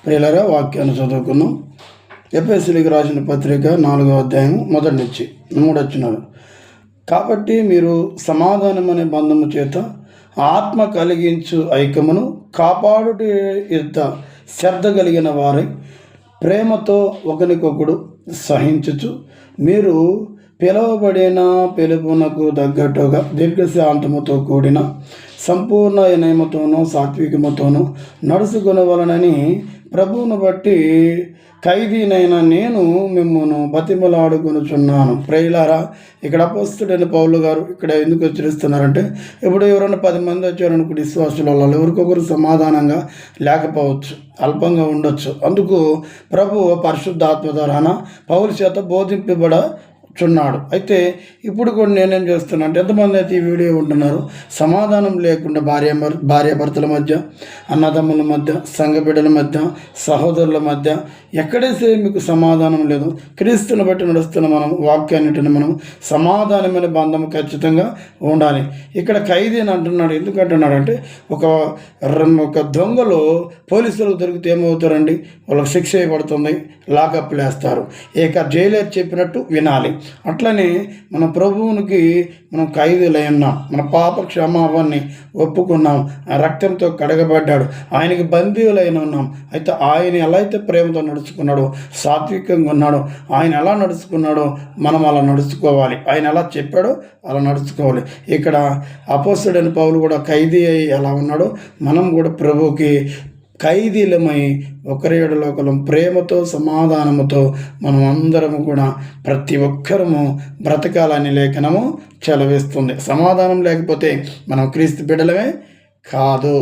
ప్రియులారా, వాక్యాన్ని చదువుకుందాం. ఎఫెసీయులకు రాసిన పత్రిక 4వ అధ్యాయం 1 నుంచి 3 వచనాలు. కాబట్టి మీరు సమాధానం అనే బంధము చేత ఆత్మ కలిగించు ఐక్యమును కాపాడుట యుద్ధ శ్రద్ధ కలిగిన వారై ప్రేమతో ఒకరికొకడు సహించుచు మీరు పిలువబడిన పిలుపునకు తగ్గట్టుగా దీర్ఘశాంతముతో కూడిన సంపూర్ణ వినయముతోనూ సాత్వికముతోనూ నడుచుకొనవలనని ప్రభువును బట్టి ఖైదీనైన నేను మిమ్మల్ని బతిమలాడుకొనుచున్నాను. ప్రియులారా, ఇక్కడ అపోస్తలుడైన పౌలు గారు ఇక్కడ ఎందుకు హెచ్చరిస్తున్నారంటే, ఇప్పుడు ఎవరైనా 10 మంది వచ్చారనుకుంటే విశ్వాసుల వాళ్ళు ఎవరికొకరు సమాధానంగా లేకపోవచ్చు, అల్పంగా ఉండొచ్చు. అందుకు ప్రభు పరిశుద్ధాత్మ ద్వారా పౌలు చేత బోధింపబడుచున్నాడు. అయితే ఇప్పుడు కూడా నేనేం చేస్తున్నా అంటే, ఎంతమంది అయితే ఈ వీడియో ఉంటున్నారు, సమాధానం లేకుండా భార్యాభర్తల మధ్య, అన్నదమ్ముల మధ్య, సంఘ బిడ్డల మధ్య, సహోదరుల మధ్య ఎక్కడైతే మీకు సమాధానం లేదు, క్రీస్తుని బట్టి నడుస్తున్న మనం వాక్యాన్నిటిని మనం సమాధానమైన బంధం ఖచ్చితంగా ఉండాలి. ఇక్కడ ఖైదీ అని అంటున్నాడు. ఎందుకు అంటున్నాడంటే, ఒక దొంగలు పోలీసులకు దొరికితే ఏమవుతారండి, వాళ్ళకి శిక్ష వేయబడుతుంది, లాకప్లు వేస్తారు. జైలర్ చెప్పినట్టు వినాలి. అట్లనే మన ప్రభువునికి మనం ఖైదీలై ఉన్నాం. మన పాప క్షమాపణని ఒప్పుకున్నాం, రక్తంతో కడగబడ్డాడు, ఆయనకి బందీలైన ఉన్నాం. అయితే ఆయన ఎలా అయితే ప్రేమతో నడుచుకున్నాడో, సాత్వికంగా ఉన్నాడో, ఆయన ఎలా నడుచుకున్నాడో మనం అలా నడుచుకోవాలి. ఆయన ఎలా చెప్పాడో అలా నడుచుకోవాలి. ఇక్కడ అపోస్తలుడైన పౌలు కూడా ఖైదీ అయి ఎలా ఉన్నాడో మనం కూడా ప్రభువుకి ఖైదీలమై ఒకరి యెడల ఒకరం ప్రేమతో సమాధానముతో మనం అందరము కూడా ప్రతి ఒక్కరము బ్రతకాలని లేఖనము చలవిస్తుంది. సమాధానం లేకపోతే మనం క్రీస్తు బిడ్డలమే కాదు.